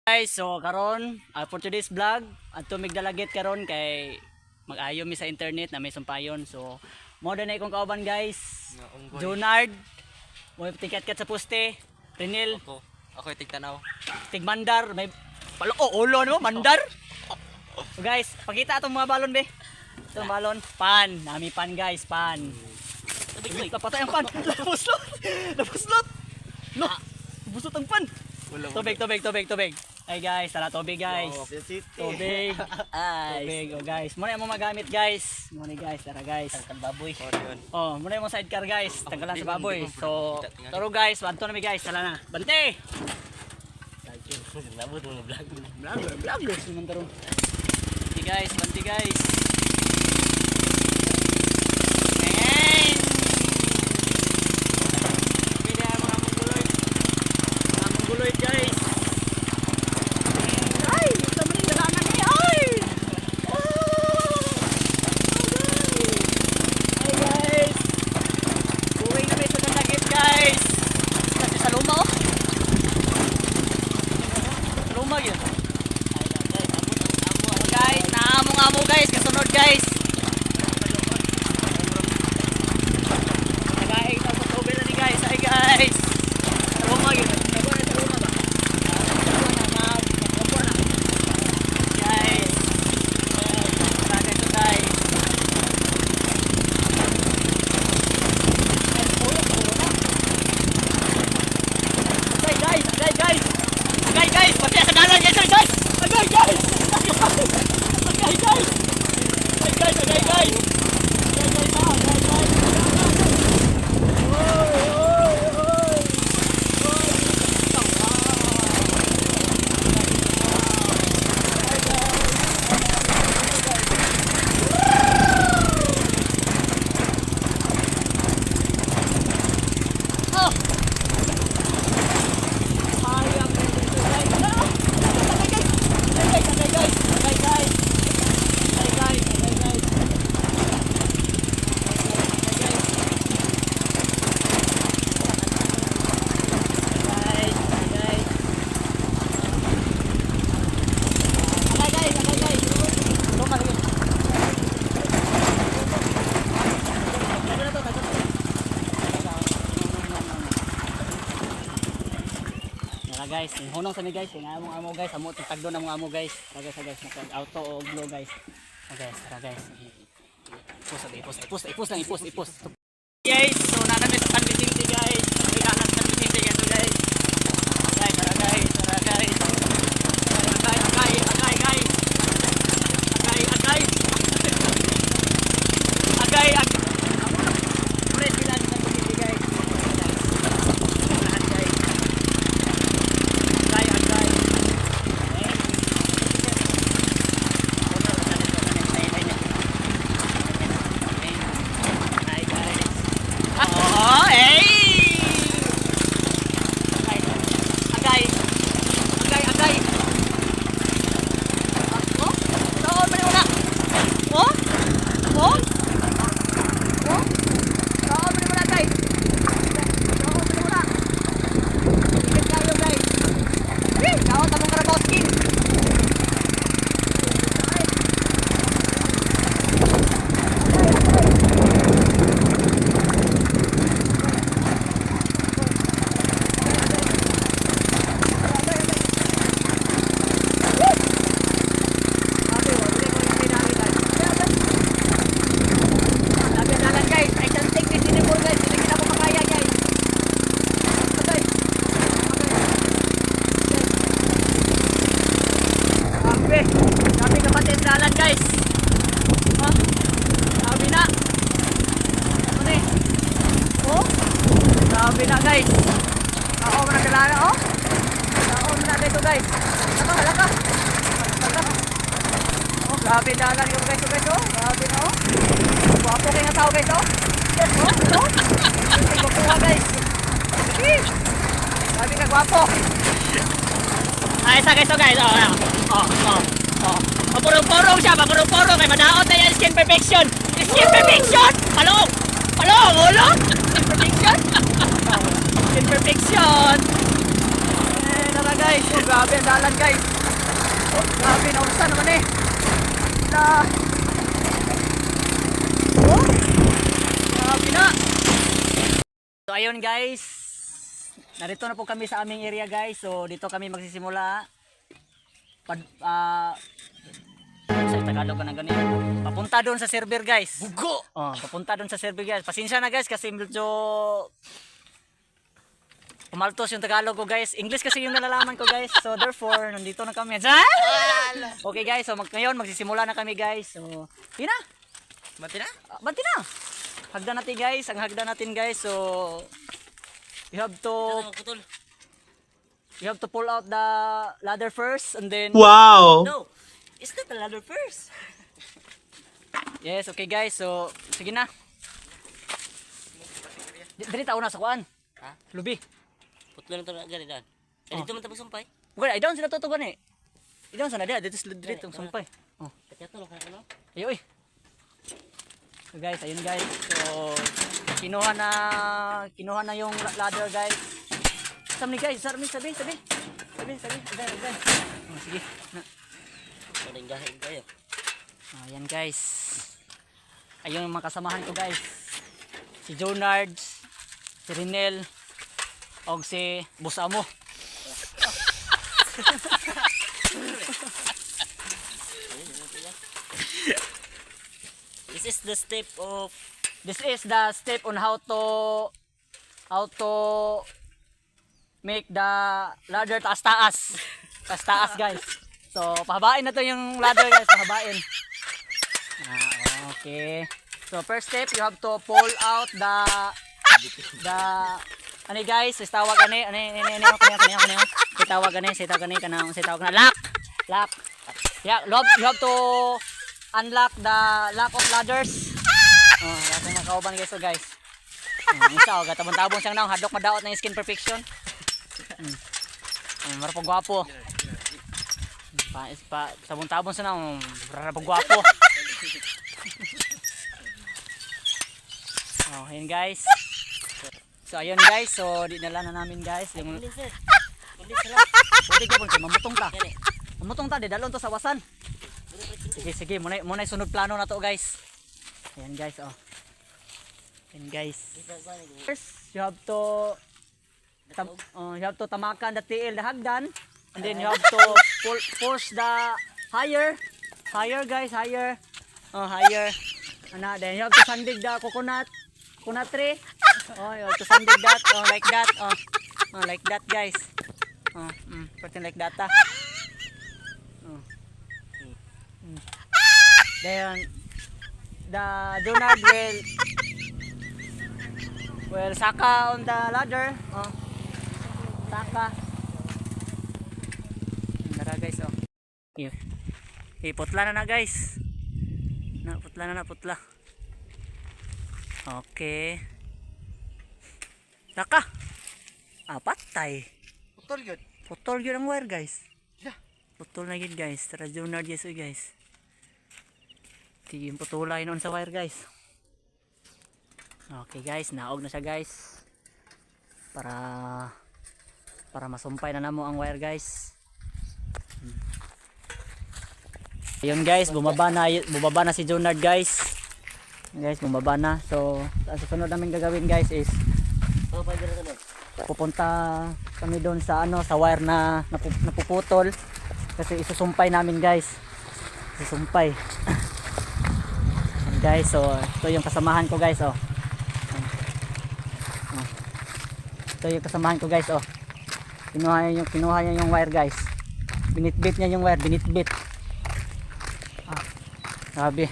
Guys, so karon for today's vlog adto migdalagit karon kay mag-ayo mi sa internet na may sumpayon. So mo na ikong kauban guys. Junard mo tiket-ket sa poste. Renil Ako yung tigtanaw. Tigmandar may palo ulo no mandar. So guys, pakita atong mga balon be. Itong balon, pan, nami pan guys, pan. Uy, kapatay ang pan. Napuslot. Napuslot. No. Busot ang pan. Tubig. Ay guys, tara tubig guys. Tubig. Tubig, oh guys. Muna mo magamit guys. Muna guys, tara guys. Ang baboy. Oh, muna mo sidecar guys. Tanggalan sa baboy. So, taro guys, banto na mi guys. Tara na. Bante. Nabot mo vlog. Vlog naman taro. Banti guys, banti guys. Ayan. Pwede ang mga mungguloy. Mga mungguloy guys. Ay, ito mo rin dalangan eh. Ay! Ay guys. Uwi na may sa nagagit guys. Kasi sa luma oh. Sa luma yun. Guys, naamong-amo guys. Kasunod guys. Nagaing na sa tubig na ni guys. Ay guys. Sa luma yun. Guys, yung hunong sa mi guys, yung amo guys, amo tagdo na mga amo guys. Tara guys, naka auto o glow guys. Okay, tara guys. Ipos. Guys, so nanami sa canvassing guys. Kailangan sa canvassing yan guys. Tara guys. Agay. Pre sila sa canvassing guys. Sabi kapatid dalan guys. Ha? Sabi na. Ano eh? Oh? Sabi na guys. Ako mo na kailangan oh. Ako mo na dito guys. Halaka. Oh, grabe dalan yung guys oh. Grabe na oh. Wapo kayo nga tao guys oh. Yes oh. Hindi ko kuha guys. Sabi ka gwapo. Ay, isa guys oh guys. Mapurong-purong siya, kay madaot na yan, skin perfection! Palong, ulo! Skin perfection! Eh, guys. Oh, grabe ang dalan guys. Oh, grabe nausan naman eh. Na. Oh. Grabe na. So ayun guys. Narito na po kami sa aming area guys. So dito kami magsisimula. Sa Tagalog ka na ganyan. Papunta doon sa server guys. Bugo! Oh, papunta doon sa server guys. Pasensya na guys kasi medyo pumaltos yung Tagalog ko guys. English kasi yung nalalaman ko guys. So therefore, nandito na kami. Okay guys, so ngayon magsisimula na kami guys. So, yun na. Mati na? Banti na. Hagdan natin guys. Ang hagdan natin guys. So, you have to pull out the ladder first and then Wow! No! It's not the ladder first. yes, okay guys. So, sige na. Dili taon na sa kuan. Ha? Lubi. Putlo na ito na gani daan. Eh, dito man tapos sumpay. Okay, ay down sila tutugan eh. Down sana dia, dito sila dito sumpay. Oh. Kaya ito, lakay ko no? Ayo eh. So guys, ayun guys. So kinuha na yung ladder guys. Sabi guys, sabi. Sabi. Oh, sige. Na. Maling gahig kayo. Ayan guys. Ayun yung mga kasamahan ko guys. Si Jonard, si Rinel, og si Busamo. This is the step of on how to make the ladder taas guys. So pahabain na to yung ladder guys, pahabain. Okay. So first step, you have to pull out the ani guys, tawag ani kanya. Tawag na lock. Yeah, you have to unlock the lock of ladders. Oh, lahat ng makauban guys so guys. Isa gatabon-tabon siyang naong hadlok madaot ng skin perfection. Marapong gwapo. Pa tabon-tabon sa naong marapong gwapo. Oh, ayun guys. So ayun guys, so dinala na namin guys yung Pulis sir. Pwede ka pun mamutong ta. Mamutong ta, dalon to sa wasan. Sige, muna sunod plano na to guys. Ayan guys, oh. Ayan guys. First, you have to tamakan the tail, the hagdan, and then you have to force the higher guys, higher. Oh, higher. Then you have to sandig the coconut tree. Oh, you have to sandig that. Oh, like that. Oh, like that guys. Oh, something like that. Oh. Then the Jonard will saka on the ladder. Oh. Saka. Tara guys, oh. Putla na guys. Putla. Okay. Saka. Patay. Putol yun ang wire guys. Putol na yun guys. Tara Jonard yes guys. Sige putulay noon sa wire guys. Okay guys, naog na siya guys. Para masumpay na namo ang wire guys. Ayun guys, bumaba na si Jonard guys. Guys, bumaba na. So, ang susunod namin gagawin guys is pupunta kami doon sa sa wire na napuputol kasi isusumpay namin guys. Isusumpay. Guys, so ito yung kasamahan ko guys, oh. Ito yung kasamahan ko guys, oh. Kinuha niya yung wire guys. Binitbit niya yung wire, binitbit. Grabe.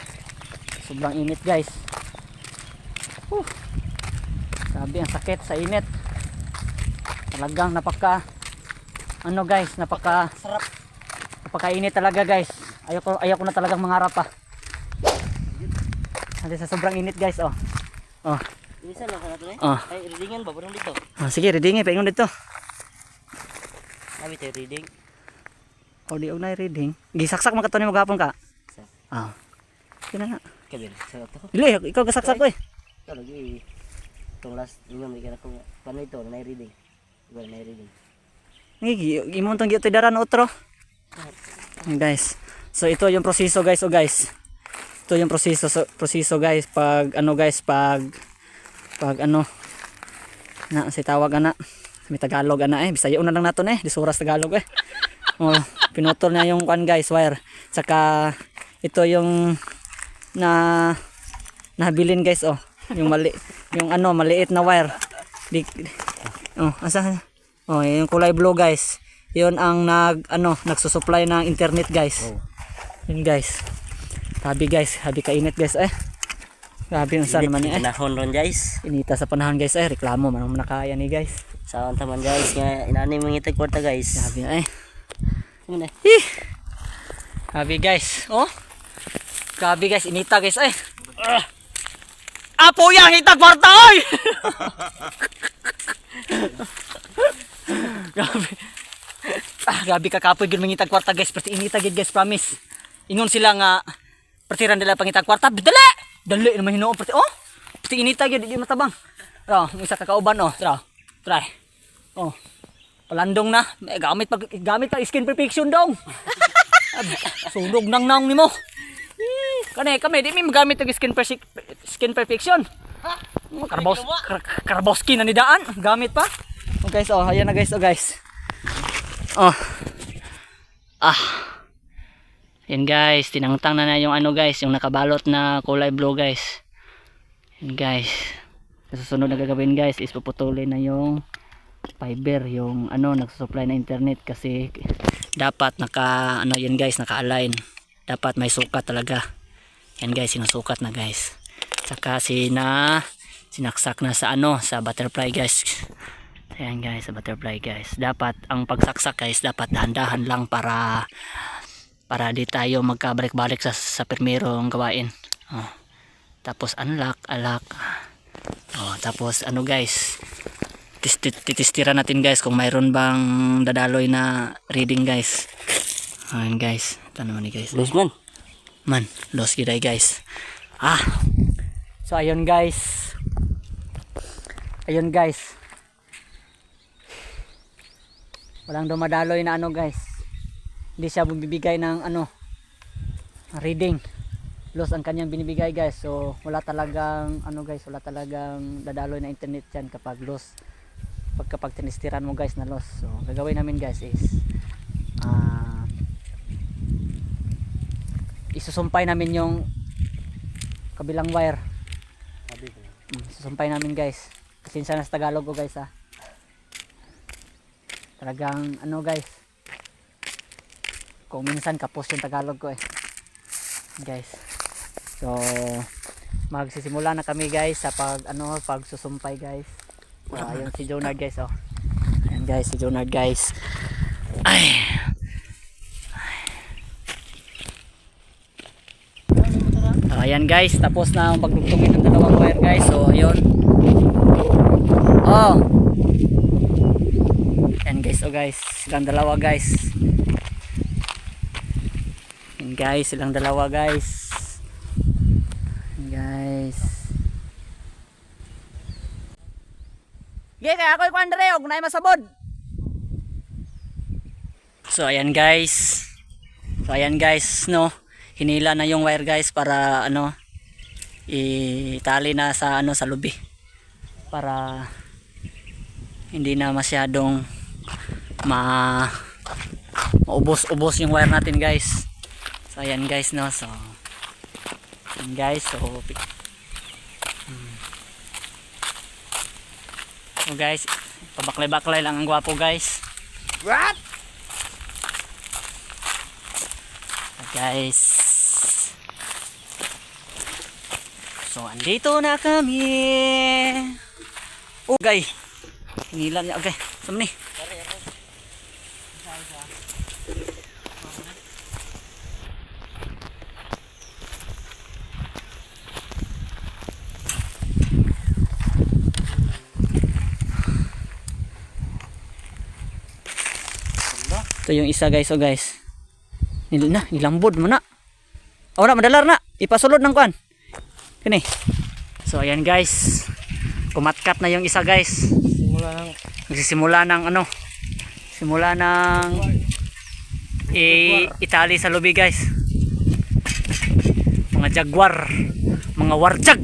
Sobrang init guys. Grabe ang sakit sa init. Talagang napaka Sarap. napakainit talaga guys. Ayoko na talagang mangarap pa. Kasi sa sobrang init guys, oh. Oh. Bilisan lang ka natin eh. Oh. Ay, readingan ba? Parang dito. Sige, reading eh. Paingon dito. Sabi tayo reading. O di og na reading. Gisaksak man kato ni maghapon ka. Kina nga. Kabir. Sarap to. Dili, ikaw gasaksak ko eh. Ito lagi. Itong last. Yung may kaya ko. Paano ito? Na reading. Iba na reading. Imong tong gito daran otro. Guys. So ito yung proseso guys, Ito yung proseso guys pag ano guys, pag ano na si tawag ana. May Tagalog ana Bisaya una lang naton Disuras Tagalog Oh, pinutol na yung kan guys, wire. Saka ito yung nabilin guys yung maliit na wire. Yung kulay blue guys. Yun ang nagsusupply ng internet guys. Yun guys. Habi kainit guys Grabe yung saan naman Panahon ron guys. Inita sa panahon guys reklamo man ang nakaya ni guys. Saan taman guys nga inani mangitag kwarta guys. Grabe Muna. Grabe guys. Grabe guys, inita guys Apo yang hitag kwarta oy. Grabe. Grabe kakapoy gud mangitag kwarta guys, perti inita gid guys, promise. Ingon sila nga pertiran nila pangitag kwarta, dali naman hinuon perti. Perti inita gid di matabang. Isa ka kauban try. Palandong na, gamit pa skin perfection dong. Sunog nang nimo. Kami di mi magamit og skin perfection. Karabos skin na ni daan, gamit pa. Guys, ayan na guys, guys. Yan guys, tinangtang na yung guys, yung nakabalot na kulay blue guys. Yan guys. Susunod na gagawin guys is puputulin na yung fiber, yung nagsusupply na internet kasi dapat yan guys, naka-align. Dapat may sukat talaga. Yan guys, sinusukat na guys. Saka sinaksak na sa butterfly guys. Ayan guys, sa butterfly guys. Dapat ang pagsaksak guys, dapat dahan-dahan lang para di tayo magkabalik-balik sa primerong gawain. Tapos unlock, tapos guys, titistira natin guys kung mayroon bang dadaloy na reading guys. Ayan guys, ito naman guys. Los man. Los giday guys. So ayun guys. Walang dumadaloy na guys. Hindi siya bibigay ng reading. Los ang kanyang binibigay guys. So wala talagang wala talagang dadaloy na internet yan kapag los. Kapag tinistiran mo guys na los. So gagawin namin guys is isusumpay namin yung kabilang wire. Isusumpay namin guys. Pasensya na sa Tagalog ko guys Talagang guys. Kung minsan kapos yung Tagalog ko guys. So magsisimula na kami guys sa pagsusumpay guys. Ayun si Jonard guys Ayan guys, si Jonard guys. Ayan guys, tapos na ang pagdugtungin ng dalawang wire guys. So ayun. Ayan guys, guys, silang dalawa guys. Ayan guys, silang dalawa guys. Ayan guys. Kaya ako ikuan dere og naay masabod. So ayan guys. No. Hinila na yung wire guys para itali na sa sa lubi. Para hindi na masyadong maubos-ubos yung wire natin guys. So ayan guys no. So ayan guys, so guys, pabaklay-baklay lang ang gwapo guys. What? Guys. So andito na kami. Okay. Hingilan niya. Okay. Saan ni? Ito yung isa guys, guys. Nilambod mo na. Na, madalar na. Ipasulod ng kuan. Kini. So ayan guys. Kumatkat na yung isa guys. Nagsisimula ng Simula ng itali sa lobby guys. Mga jaguar, mga warjag.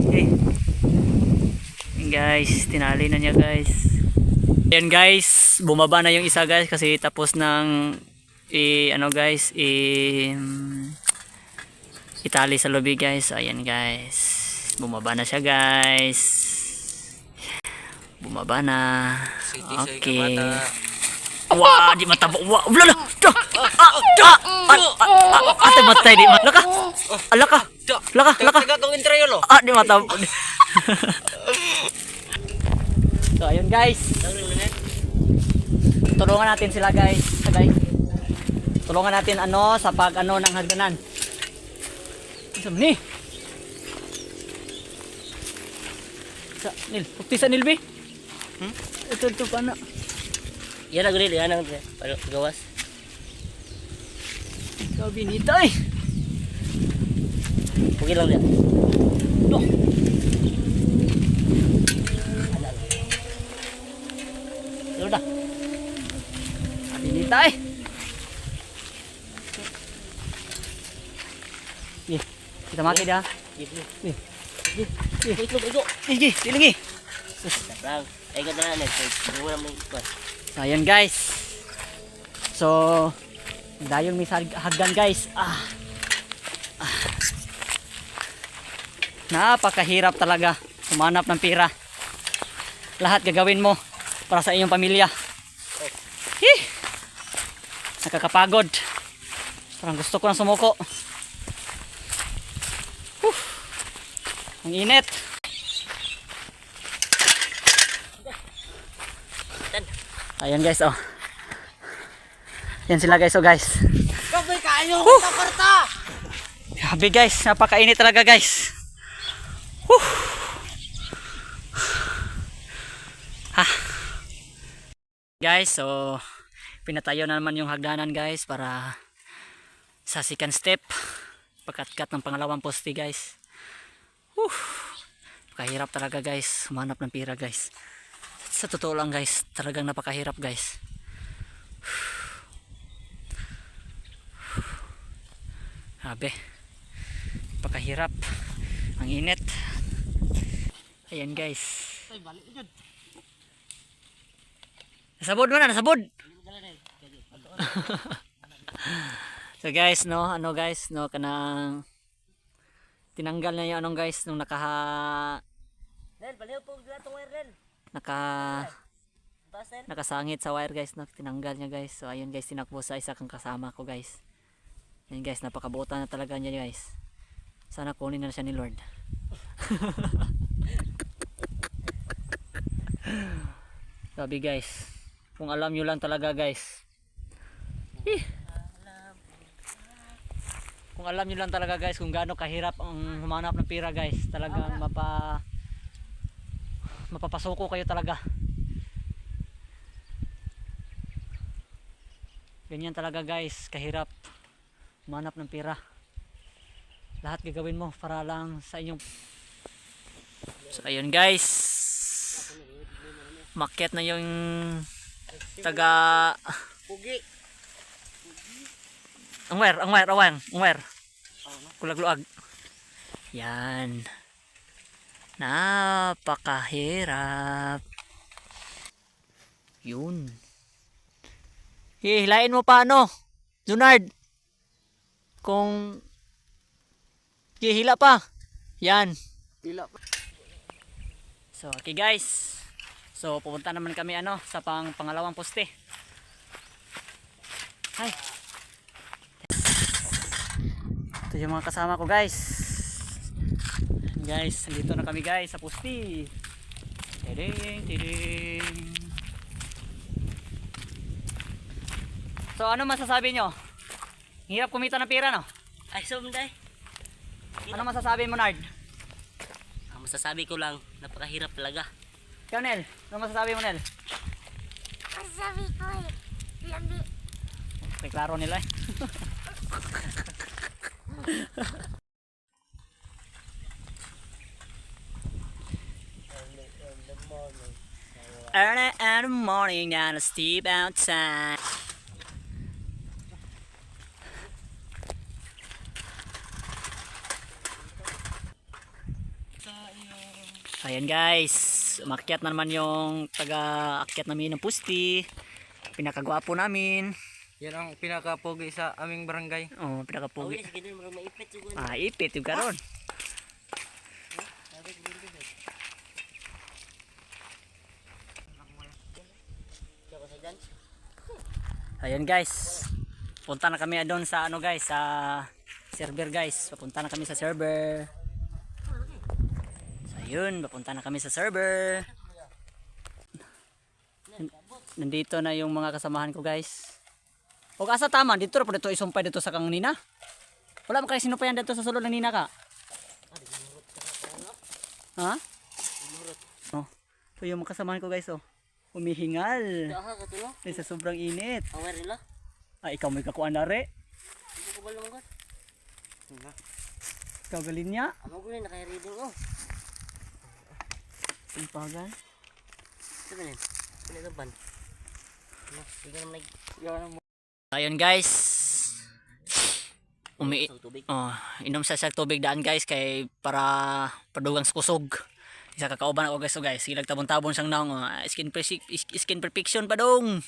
Okay. Guys, tinali na niya guys. Ayan guys, bumaba na yung isa guys kasi tapos ng ano guys, itali sa lobby guys. Ayan guys, bumaba na siya guys. Bumaba na. Okay. Wah, di mataba. Wah, wala. Ate matay di laka. Laka. Laka, laka. Di mataba. So, ayun guys. Tulungan natin sila guys. Tulungan natin ano sa pag ano ng hagdanan. Isam ni. Sa Nil, pukti sa Nilbi. Ito paano? Yan ang grid, yan ang gawas. Sabi ni tay. Pugil lang yan. No. Ano na? Sabi ni tay. Ni, kita maki dia. Ni. Ni, lagi. Lang. Ay ganda na net. Wala mo ikot. So, ayan guys. So, dayong may hagdan guys. Napakahirap talaga humanap ng pira. Lahat gagawin mo para sa iyong pamilya. Nakakapagod. Parang gusto ko nang sumuko. Ang init. Ayan guys, oh. Yan sila guys, oh guys. Kapay kayo, karta. Grabe guys, napakainit talaga guys. Guys, so pinatayo na naman yung hagdanan guys para sa second step. Pagkatkat ng pangalawang poste guys. Napakahirap talaga guys, humanap ng pira guys. Sa totoo lang guys, talagang napakahirap guys. Grabe. Napakahirap. Ang init. Ayan guys. Nasabod mo na, nasabod. So guys, no, ano guys, no, kanang tinanggal na yung anong guys nung Ren, baliw po gatong wire ren. nakasangit sa wire guys, no, tinanggal niya guys. So ayun guys, tinakbo sa isa kang kasama ko guys. Ayun guys, napakabuta na talaga niya guys. Sana kunin na siya ni Lord. Sabi guys, kung alam nyo lang talaga guys. Kung alam nyo lang talaga guys kung gaano kahirap ang humanap ng pira guys, talagang mapapasuko kayo talaga. Ganyan talaga guys, kahirap humanap ng pira. Lahat gagawin mo para lang sa inyong. So ayun guys, maket na yung taga Pugi. ang wire kulagluag. Yan, napakahirap yun. Hihilain mo pa ano Junard, kung hihila pa yan. So okay guys, so pupunta naman kami ano sa pangalawang poste. Hi, ito yung mga kasama ko guys. Guys, dito na kami guys sa poste. Tiding. So ano masasabi nyo? Hirap kumita ng pera no? Ay, sumday. Ano masasabi mo Nard? Ang masasabi ko lang, napakahirap talaga. Ikaw Nel, ano masasabi mo Nel? Masasabi ko lambi. Okay, klaro nila eh. Early in the morning. early in the morning and I step outside. Ayan guys, umakyat na naman yung taga-akyat namin ng pusti. Pinakagwapo namin. Yan ang pinakapogi sa aming barangay. Oh, pinakapugi. Sige din, marang maipit siguro. Ah, ipit yung karon. Siya sa dyan. Ayun guys. Punta na kami doon sa ano guys, sa server guys. Papunta na kami sa server. So ayun, papunta na kami sa server. Nandito na yung mga kasamahan ko guys. O asa tama, dito na po dito isumpay dito sa kang nina. Wala mo kayo sinumpayan dito sa sulod ng nina ka? Ha? Oh, ito yung mga kasamahan ko guys oh. Umihingal. Aha, katulo. Sa sobrang init. Aware nila. Ah, ikaw may kakuan na re. Hindi ko ba lang God? Ikaw galin niya. Amo ko rin, naka-reading oh. Impagan. Ito ba rin? Pinagaban. Hindi naman Ayun guys. sa tubig. Inom sa tubig daan guys kay para padugang sa kusog. Isa kakauban ako guys so guys. Sige tabon-tabon siyang naong skin perfection pa dong.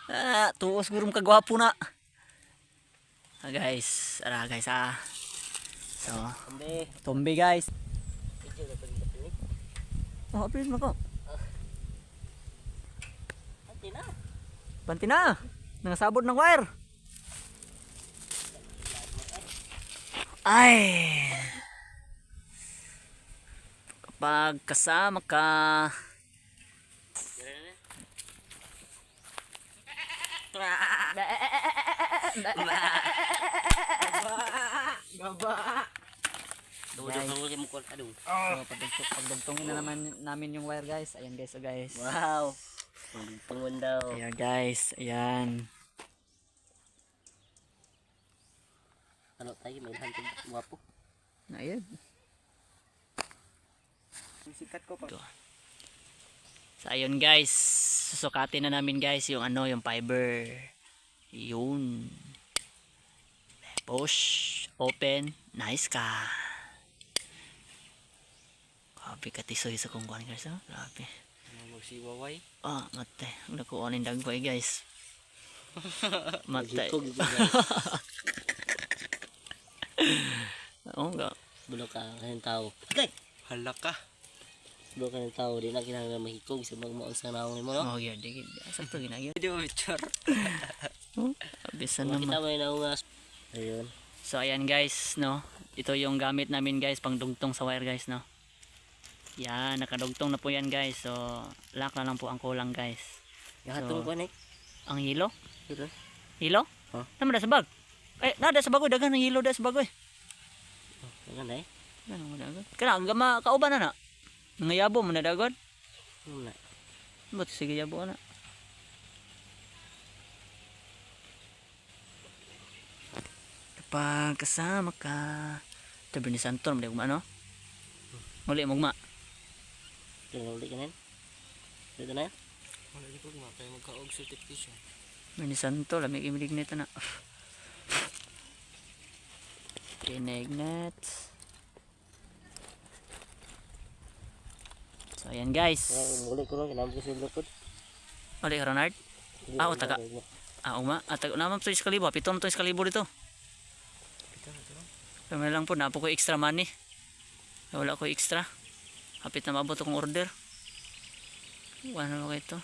Ah, tuos gurum kagwapo na. Ah, guys, ara guys ah. So, Kambe. tumbi guys. Ito na pwede kapilit. Oh, apil mo ko. Ate na. Panti na. Nangasabod ng wire. Ay. Kapag kasama ka, Dudok na ulit mo ko. Aduh. so, pagdugtungin na naman namin yung wire guys. Ayan guys, so guys. Wow. Tungon daw. Ayan guys, ayan. Ano tayo, may hantog guwapo. Ayan. Sikat ko pa. So ayun guys, susukatin na namin guys yung ano, yung fiber. Yun. Push, open, nice ka. Grabe ka tisoy sa kung kuhan guys, oh. Grabe. Magsiwaway. Ah, mate. Nakuha ng dagway guys. Mate. Hikog ito. Oo nga. Bulok ka ng tao. Okay. Halaka. Bulok ka ng tao. Di na kinahanglan mahikog sa magmaon sa naong mo, no? Oh, yeah, digid. Sakto ginagyan. Video picture. Oh, abisan Kung naman. kita mo yung naungas. Ayun. So ayan guys, no. Ito yung gamit namin guys, pang dugtong sa wire guys, no. Yan, nakadugtong na po yan guys. So, lock na lang po ang kulang guys. Yahatong ko, Nick. Ang hilo? Ito. Hilo? Huh? Naman na sa bag. Eh, nada sa bagoy, dagan ng hilo da sa bagoy. Ano na eh? Ano mo dagan? Kana gama kauban na na. Nangayabo mo na dagan. Ano na? Ba't sige yabo na. Kapag kasama ka. Tabi ni Santon, mali ugma no? Muli mugma. Ito na ulit ka na yun. Ito na yun. Wala di ko nga kaya magka-og certification. Mani Santo, lamig imilig nito na. Kinegnet. So ayan guys. Ulit ko lang. Kinamit ko sa lupod. Mali Ronald. Ah, utaka. Ah, uma. At naman to iskalibo. Piton to iskalibo dito. Kaya lang po, napo ko extra money. Wala ko extra. Hapit na mabot akong order. Ano ba ito?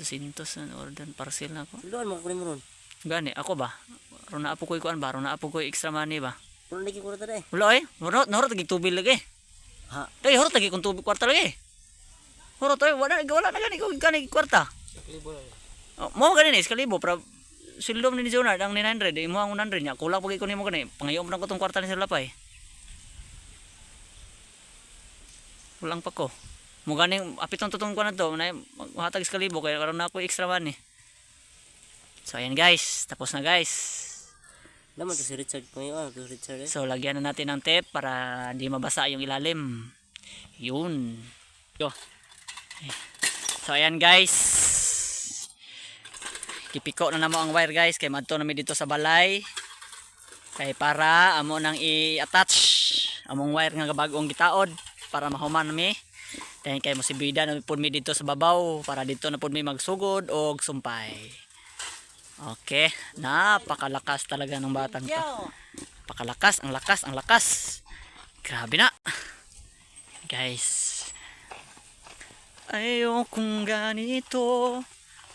200 na order. Parcel na ako. Luan mo kunin mo ron. Gani, ako ba? Ron na apo ko ikuan ba? Ron na apo ko extra money ba? Ron lagi ko rin eh. Wala eh. Horot tagi tubil lagi. Ha? Eh, horot tagi kung tubig kwarta lagi. Horot eh. Wala na gani ko gani kwarta. Libo lang. Oh, mo gani ni iskalibo. Para sildom ni Jonard ang 900. Imo ang 100 niya. Kulang pagi ko nimo gani. Pangayo mo na ko tong kwarta ni Sir Lapay. Kulang pa ko. Mo ganing apitong tutong ko na to, na hatag iskalibo kaya karon na ako extra money. So ayan guys, tapos na guys. Naman to si Richard ko yun. To Richard eh. So lagyan na natin ng tape para hindi mabasa yung ilalim. Yun. Yo. So ayan guys. Kipiko na namo ang wire guys kay madto nami dito sa balay. Kay para amo nang i-attach among wire nga bagong gitaod para mahuman mi. Then kay mosibida na pud mi dito sa babaw para dito na pud mi magsugod og sumpay. Okay, napakalakas talaga ng batang to. Pakalakas, ang lakas, ang lakas. Grabe na. Guys. Ayokong ganito,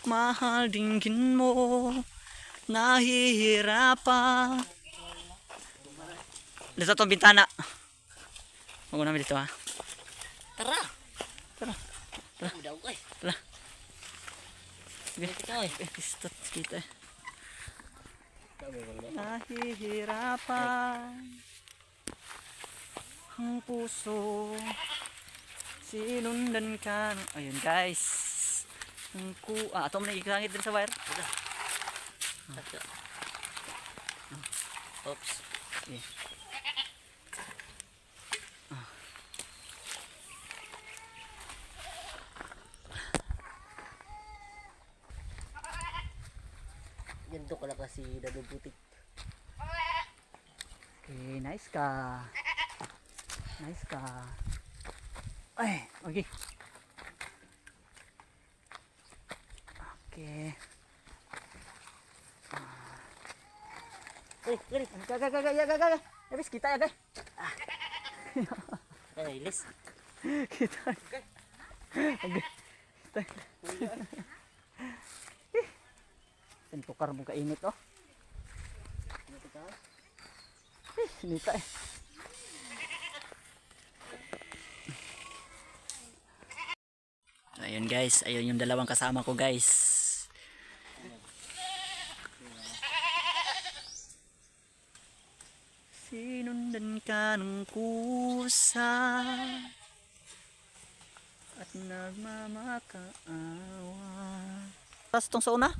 mahal dinggin mo, nahihirapan. Dito itong bintana. Huwag namin dito ha. Tara. Tara. Udaw ko eh. Tara. Ito eh. Stop kita eh. Nahihirapan ang puso, sinundan ka ng... Ayun guys. Ito mo na ikangit din sa wire. Oops. Okay. Ganito ka na kasi nadubutik. Okay, nice ka. Nice ka. Ay, okay. Okay. Gari. Gaga. Habis kita ya, guys. Ano, ilis? Kita. Okay. Tukar mo kainit oh. Sinita eh. Ayun guys, ayun yung dalawang kasama ko guys. Sinundan ka ng kusa at nagmamakaawa. Tapos itong sa una?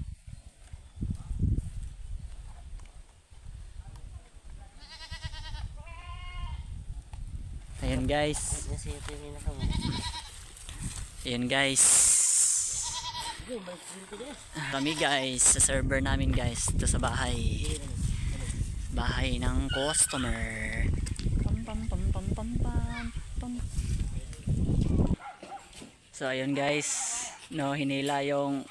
Ayan guys. Kasi ito yung nakamo. Ayan guys. Kami guys sa server namin guys. Ito sa bahay. Bahay ng customer. Pam. So ayun guys. No, hinila yung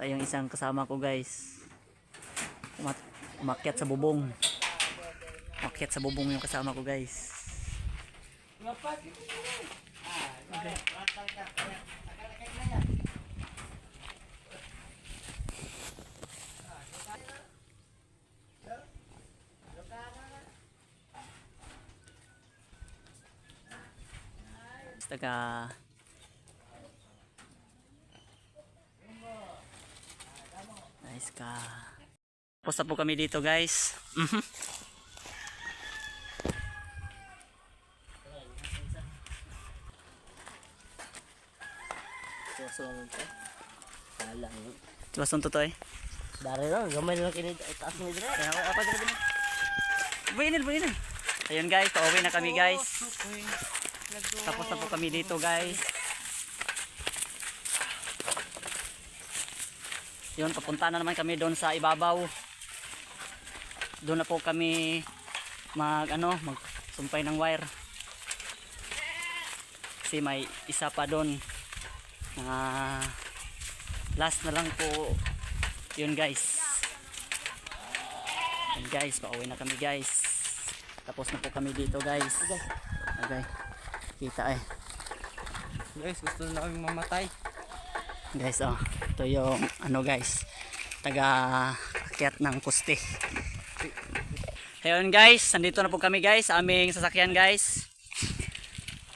So, yung isang kasama ko guys umakyat sa bubong. Umakyat sa bubong yung kasama ko guys. Taga nice ka. Tapos na po kami dito guys. Susunod ka. Kala mo. Tuwason to to eh. Dari lang. Gamay lang kinid. Taas mo dito. Apa dito? Buinil. Ayun guys, pauwi na kami guys. Tapos na po kami dito guys. Yun, papunta na naman kami doon sa ibabaw. Doon na po kami magsumpay ng wire. Kasi may isa pa doon na last na lang po. Yun guys. Yun guys, pauwi na kami guys. Tapos na po kami dito guys. Okay. Kita eh. Guys, gusto na namin mamatay. Guys, oh, ito yung ano guys, taga-akyat ng poste. Ayun guys, nandito na po kami guys, sa aming sasakyan guys.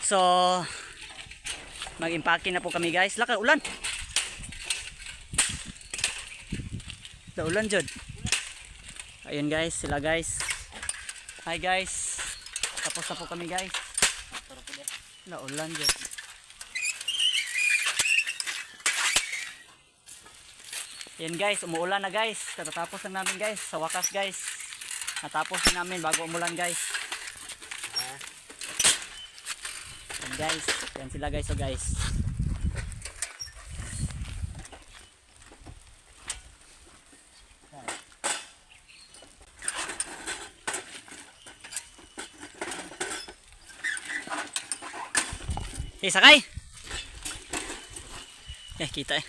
So, mag-impake na po kami guys. Laka, ulan! Ulan jud. Ayun guys, sila guys. Hi guys. Tapos na po kami guys. Ulan jud. Yan guys, umuulan na guys. Katatapos na namin guys. Sa wakas guys. Natapos na namin bago umulan guys. Yan guys. Yan sila guys. So guys. Sakay. Kita